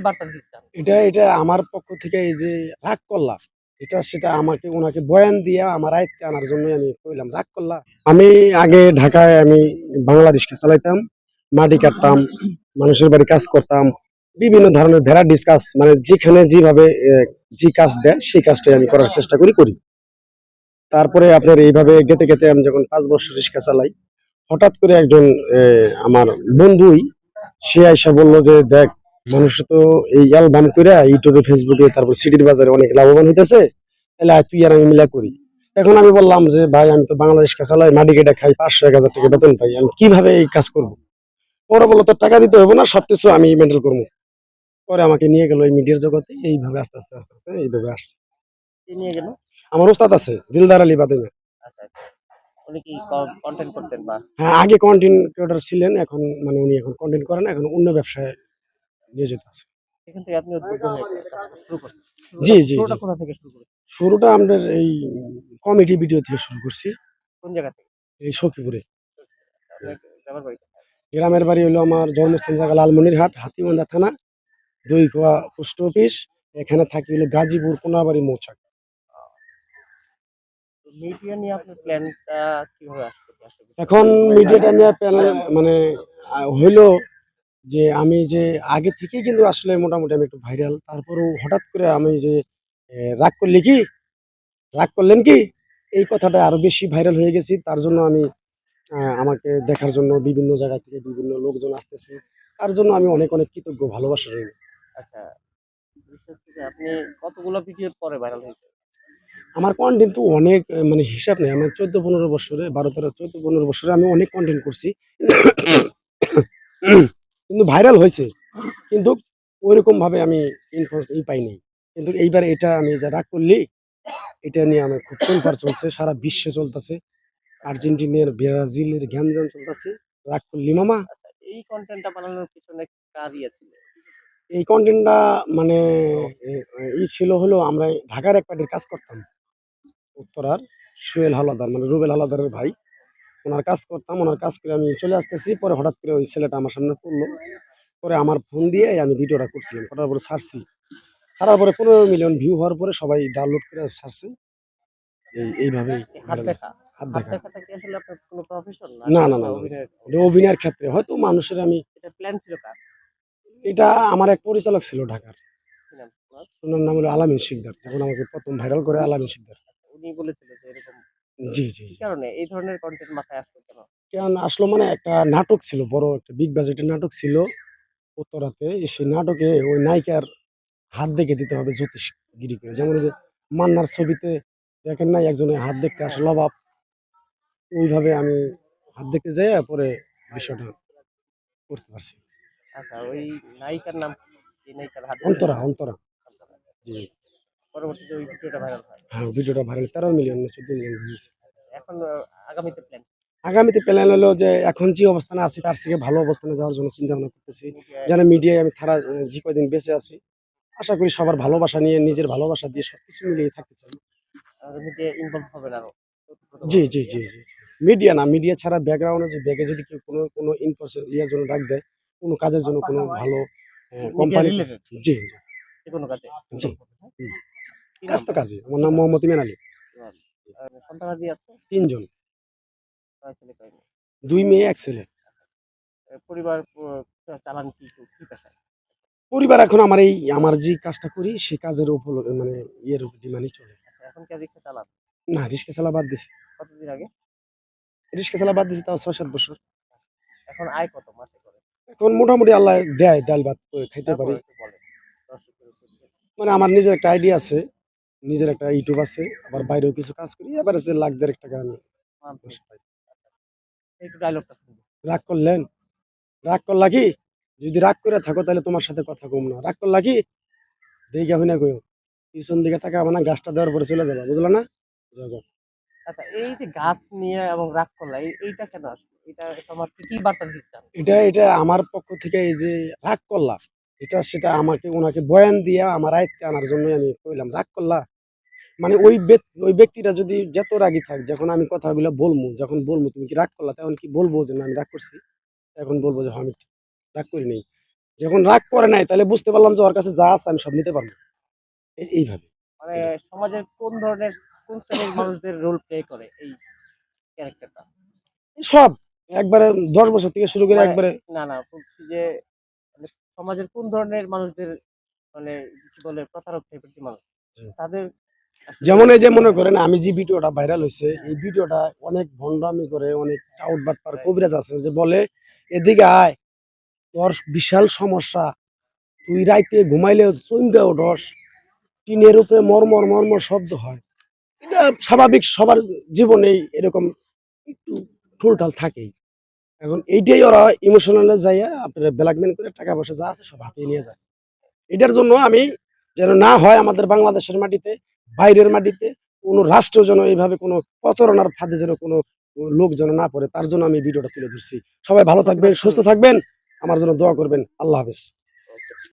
বার্তা দিতে চান? এটা আমার পক্ষ থেকে এই যে রাগ করলা, সেটা আমাকে উনাকে বয়ান দিয়া আমার আয়ত্তে আনার জন্যই আমি কইলাম, রাগ করলা। আমি আগে ঢাকায় বাংলা রিক্সা চালাইতাম, মাটি কাটতাম, মানুষের বাড়ি কাজ করতাম। বিভিন্ন ধরনের ভ্যারাইটিস কাজ, মানে যেখানে যেভাবে যে কাজ দেয় সেই কাজটাই আমি করার চেষ্টা করি। তারপরে আপনার এইভাবে গেতে গেতে আমি যখন 5 বছর রিক্সা চালাই, হঠাৎ করে একজন আমার বন্ধুই সে আইসা বলল যে, দেখ, মানুষ তো এই অ্যালবাম করে ইউটিউবে, ফেসবুকে, তারপর সিটির বাজারে অনেক লাভবান হইতেছে, তাহলে আয় তুই আর আমি মিলা করি। এখন আমি বললাম যে, ভাই, আমি তো বাংলা রিক্সা চালাই, মাটি কেটে খাই, 500-1000 টাকা বেতন পাই, আমি কিভাবে এই কাজ করবো? পরে বললো, তোর টাকা দিতে হবে না, সবকিছু আমি মেন্টেল করবো। পরে আমাকে নিয়ে গেল এই মিডিয়ার জগতে, এইভাবে আস্তে আস্তে আস্তে আস্তে এইভাবে আসছে। কে নিয়ে গেল? আমার ওস্তাদ আছে, দিলদার আলী বাদেমে। আচ্ছা, আচ্ছা। উনি কি কনটেন্ট করতেন বা? হ্যাঁ, আগে কন্টেন্ট ক্রিয়েটর ছিলেন, এখন মানে উনি এখন কন্টেন্ট করেন, এখন অন্য ব্যবসায় নিয়োজিত আছে। এখান থেকে আপনি উদ্বুদ্ধ হয়ে কাজ শুরু করছেন। জি, জি, জি। শুরুটা কোথা থেকে শুরু করেছেন? শুরুটা আমাদের এই কমেডি ভিডিও থেকে শুরু করছি, কোন জায়গা থেকে? এই সখীপুরে। আপনার গ্রামের বাড়ি কোথায়? গ্রামের বাড়ি হলো আমার জন্মস্থান জায়গা লালমনিরহাট, হাতিবান্ধা থানা, দইকোয়া পোস্ট অফিস। এখানে থাকি হলো গাজীপুর কোনাবাড়ি মৌচাক। তো মিডিয়া নিয়ে আপনার প্ল্যানটা কিভাবে আসলো? এখন মিডিয়াটা নিয়ে মানে হইলো যে, আমি যে আগে থেকেই কিন্তু আসলে মোটামুটি আমি একটু ভাইরাল। তারপরেও হঠাৎ করে আমি যে রাগ করলি কি? রাগ করলেন কি? এই কথাটা আরো বেশি ভাইরাল হয়ে গেছি। তার জন্য আমি আমাকে দেখার জন্য বিভিন্ন জায়গা থেকে বিভিন্ন লোকজন আসতেছে। তার জন্য আমি অনেক, অনেক কৃতজ্ঞ, ভালোবাসা রইলো। আচ্ছা, বিষয় হচ্ছে যে আপনি কতগুলো ভিডিওর পরে ভাইরাল হয়েছেন? আমার কনটেন্ট তো অনেক, মানে হিসাব নেই। আমার ১৪-১৫ বৎসরে, ১২-১৩, ১৪-১৫ বৎসরে আমি অনেক কনটেন্ট করছি। কিন্তু ভাইরাল হইছে। কিন্তু ঐরকমভাবে আমি পাই নাই। কিন্তু এইবার এটা আমি যা রাগ করলি, এটা নিয়ে আমার খুব তোলপাড় চলছে। সারা বিশ্বে চলতেছে। আচ্ছা, আর্জেন্টিনার, ব্রাজিলের গ্যাঞ্জাম চলতেছে। রাগ করলি মামা? আচ্ছা, এই কনটেন্টটা বানানোর পিছনে কার ইয়ে ছিল? এই কনটেন্টটা মানে এ ছিল হলো, আমরা ঢাকার এক পার্টির কাজ করতাম। উত্তরার সোহেল হাওলাদার, মানে রুবেল হাওলাদারের ভাই। উনার কাজ করতাম। উনার কাজ করে আমি চলে আসতেছি। পরে হঠাৎ করে ওই ছেলেটা আমার সামনে পড়লো। পরে আমার ফোন দিয়ে আমি ভিডিওটা করছিলাম। করার পরে ছাড়ছি। ছাড়ার পরে ১৫ মিলিয়ন ভিউ হওয়ার পরে সবাই ডাউনলোড করে ছাড়ছে। এইভাবেই হাত ভাইরাল। দেখা? হাত হাত দেখা। দেখাটা কি আসলে আপনার কোনো প্রফেশন না, নাকি না, না, আপনার না। অভিনয়ের? এটা অভিনয়ের ক্ষেত্রে হয়তো মানুষের আমি, এটা প্ল্যান ছিল কার? এটা আমার এক পরিচালক ছিল ঢাকার। কি নাম উনার? উনার নাম হলো আলামিন শিকদার। যখন আমাকে ১ম ভাইরাল করে আলামিন শিকদার। উনি বলেছিল যে এরকম। জি, জি, কি জি। কারণে এই ধরনের কনটেন্ট মাথায় আসলো কেন? কেন আসলো মানে, একটা নাটক ছিল, বড় একটা বিগ বাজেটের নাটক ছিল উত্তরাতে। সেই নাটকে ওই নায়িকার হাত দেখে দিতে হবে জ্যোতিষগিরি করে। যেমন ওই যে মান্নার ছবিতে দেখেন নাই, একজনের হাত দেখতে হ্যাঁ, আসে লবাব। ওইভাবে আমি হাত দেখতে যাইয়া পরে বিষয়টা করতে পারছি। আচ্ছা, ওই নায়িকার নাম কি? যে নায়িকার হাত দেখে অন্তরা, দিছে? অন্তরা। জি। পরবর্তীতে ওই ভিডিওটা ভাইরাল হয়। হ্যাঁ, ভিডিওটা ভাইরাল ১৩ মিলিয়ন না ১৪ মিলিয়ন হয়েছে। এখন আগামীতে প্ল্যান আগামীতে প্ল্যান হলো যে, এখন যে অবস্থানে আছি তার থেকে ভালো অবস্থানে যাওয়ার জন্য চিন্তা ভাবনা করতেছি। মিডিয়ায় যেন মিডিয়ায় আমি যে কয়দিন বেঁচে আছি, আশা করি সবার ভালোবাসা নিয়ে, নিজের ভালোবাসা দিয়ে সবকিছু মিলিয়ে থাকতে চাই। মিডিয়ায় ইনভলভ হবেন আরো জি, ওতপ্রোতভাবে জি, মিডিয়া। জি, জি। মিডিয়া না, মিডিয়া ছাড়া ব্যাকগ্রাউন্ডে যে ব্যাগে যদি কেউ কোনো ইয়ার জন্য ডাক দেয়, কোনো কাজের জন্য, কোনো ভালো মিডিয়া কোম্পানিতে। রিলেটেড জি, জি, যেকোনো কাজে জি। ইনভলভ হবেন, হ্যাঁ? হুম। কি কাজ নাম? তো কাজই। আমার কি নাম নাম? মোহাম্মদ ইমান আলী। ইমরান। সন্তানাদি আছে? ৩ জন। কয় ছেলে কয় মেয়ে? ২ মেয়ে, ১ ছেলে। পরিবার চালান কি পেশায়? পরিবার এখন আমার যে কাজটা করি সেই কাজের উপর, মানে ইয়ের উপর ডিমান্ডই চলে। আচ্ছা, এখন কি আর রিক্সা চালান? না, রিক্সা চালা বাদ দিছি। কতদিন আগে? রিক্সা চালা বাদ দিছি তাও ৬-৭ বছর। এখন আয় কত মাসে করে? এখন মোটামুটি আল্লাহ দেয়, ডাল ভাত করে খাইতে তারপর পারি। একটু বলেন দর্শকদের উদ্দেশ্যে। মানে আমার নিজের একটা আইডিয়া আছে, নিজের একটা ইউটিউব আছে, আবার বাইরেও কিছু কাজ করি। এভারেজে লাখ দেড়েক টাকা আমি মান্থলি। মাসে পাই। একটু ডায়লগটা শুনবো। রাগ করলেন? রাগ করলা কি? যদি রাগ করে থাকো তাহলে তোমার সাথে কথা কম না। রাগ করলা কি? দেইখা হইনা কইও। পিছন দিকে তাকাবা না, গাছটা দেওয়ার পরে চলে যাবা। বুঝলা না? যাও গা। আচ্ছা, এই যে গাছ নিয়ে এবং রাগ করা এইটা কেন আসলো? এটা সমাজকে কি বার্তা দিতে চান? এটা আমার পক্ষ থেকে এই যে রাগ করলা, সেটা আমাকে উনাকে বয়ান দিয়া আমার আয়ত্তে আনার জন্যই আমি কইলাম, রাগ করলা? মানে ওই ব্যক্তিটা যদি যত রাগী থাক, যখন আমি কথাগুলা বলমু, যখন বলমু তুমি কি রাগ করলা? তখন কি বলবো যে, না আমি রাগ করছি? এখন বলবো যে, হ্যাঁ, আমি রাগ করি নাই। যখন রাগ করে নাই তাহলে বুঝতে পারলাম যে ওর কাছে যা আছে আমি সব নিতে পারবো। এইভাবে মানে সমাজের কোন শ্রেণীর মানুষদের রোল প্লে করে এই ক্যারেক্টারটা? সব একবারে 10 বছর থেকে শুরু করে মানে একবারে না, না বলছি যে মানে সমাজের কোন ধরনের মানুষদের মানে কি বলে প্রতারক টাইপের যে মানুষ তাদের আসলে যেমন এই যে মনে করেন আমি যে ভিডিওটা ভাইরাল হয়েছে এই ভিডিওটা অনেক ভণ্ডামি করে অনেক টাউট বাটপার কবিরাজ আছে যে বলে এদিকে আয় তোর বিশাল সমস্যা তুই রাইতে ঘুমাইলে চইন্দা ওঠস টিনের উপরে মর্মর মর্মর শব্দ হয় এটা স্বাভাবিক সবার জীবনেই এরকম একটু ঠুলঠাল থাকেই এখন এইটাই ওরা ইমোশনালে যাইয়া আপনার ব্ল্যাকমেল করে টাকা পয়সা যা আছে সব হাতিয়ে নিয়ে যায় এটার জন্য আমি যেন না হয় আমাদের বাংলাদেশের মাটিতে বাইরের মাটিতে কোনো রাষ্ট্র যেন এইভাবে কোনো প্রতারণার ফাঁদে যেন কোনো লোক যেন না পড়ে তার জন্য আমি ভিডিওটা তুলে ধরছি সবাই ভালো থাকবেন প্রতিবাদ সুস্থ করবেন। থাকবেন আমার জন্য দোয়া করবেন আল্লাহ হাফেজ